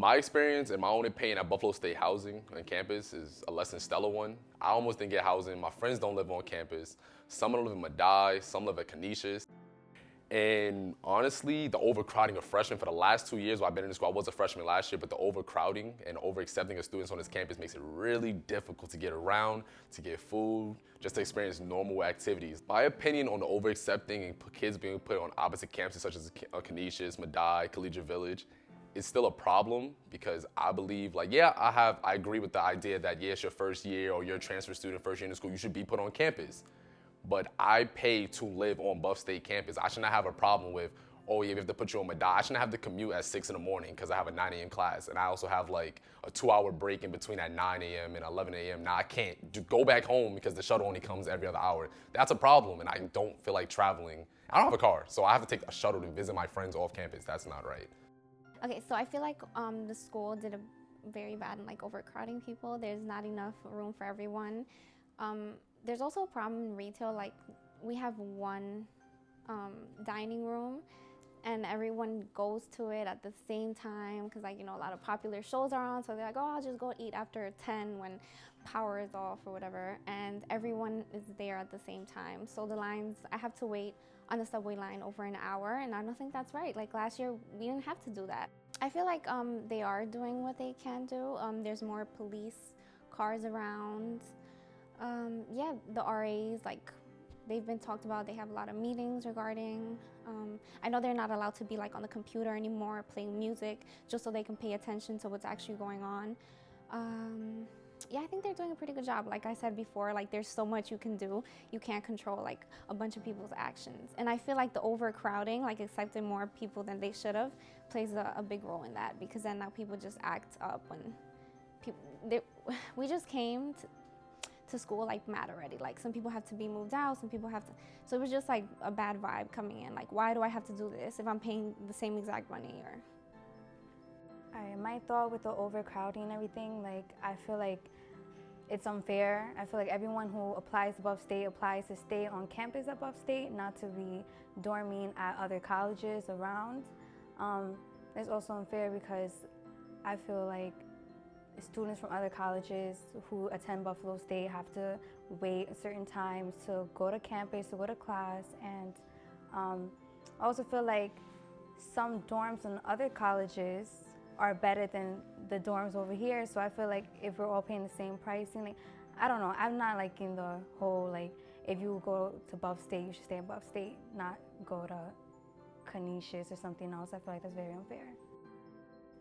My experience, in my own opinion, at Buffalo State housing on campus is a less than stellar one. I almost didn't get housing. My friends don't live on campus. Some live in Madai, some live at Canisius. And honestly, the overcrowding of freshmen for the last 2 years while I've been in the school, I was a freshman last year, but the overcrowding and over-accepting of students on this campus makes it really difficult to get around, to get food, just to experience normal activities. My opinion on the over-accepting and kids being put on opposite campuses such as Canisius, Madai, Collegiate Village, is still a problem because I believe, like, yeah, I agree with the idea that, yeah, it's your first year or you're a transfer student, first year in the school, you should be put on campus. But I pay to live on Buff State campus. I should not have a problem with, oh yeah, we have to put you on Madai. I shouldn't have to commute at 6 in the morning because I have a 9 a.m. class. And I also have like a 2-hour break in between at 9 a.m. and 11 a.m. Now I can't go back home because the shuttle only comes every other hour. That's a problem, and I don't feel like traveling. I don't have a car, so I have to take a shuttle to visit my friends off campus. That's not right. Okay, so I feel like the school did a very bad in like overcrowding people. There's not enough room for everyone. There's also a problem in retail. Like we have one dining room, and everyone goes to it at the same time because, like, you know, a lot of popular shows are on. So they're like, oh, I'll just go eat after 10 when power is off or whatever. And everyone is there at the same time. So the lines, I have to wait on the subway line over an hour, and I don't think that's right. Like last year, we didn't have to do that. I feel like they are doing what they can do. There's more police cars around. Yeah, the RAs, like, they've been talked about. They have a lot of meetings regarding, I know they're not allowed to be like on the computer anymore playing music just so they can pay attention to what's actually going on. Yeah, I think they're doing a pretty good job. Like I said before, like there's so much you can do. You can't control like a bunch of people's actions. And I feel like the overcrowding, like accepting more people than they should have, plays a big role in that, because then now people just act up when we just came to school like mad already. Like some people have to be moved out, some people have to, so it was just like a bad vibe coming in. Like, why do I have to do this if I'm paying the same exact money? Or my thought with the overcrowding and everything, like I feel like it's unfair. I feel like everyone who applies to Buff State applies to stay on campus at Buff State, not to be dorming at other colleges around. It's also unfair because I feel like students from other colleges who attend Buffalo State have to wait a certain time to go to campus, to go to class. And I also feel like some dorms in other colleges are better than the dorms over here. So I feel like if we're all paying the same pricing, like, I don't know, I'm not like in the whole, like, if you go to Buff State, you should stay at Buff State, not go to Canisius or something else. I feel like that's very unfair.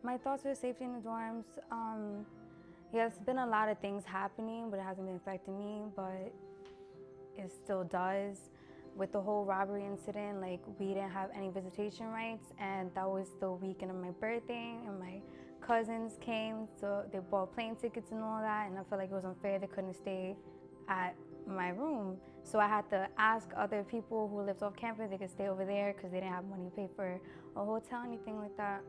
My thoughts with safety in the dorms, yeah, there's been a lot of things happening, but it hasn't been affecting me, but it still does. With the whole robbery incident, like, we didn't have any visitation rights, and that was the weekend of my birthday, and my cousins came, so they bought plane tickets and all that, and I felt like it was unfair they couldn't stay at my room. So I had to ask other people who lived off campus if they could stay over there because they didn't have money to pay for a hotel, anything like that.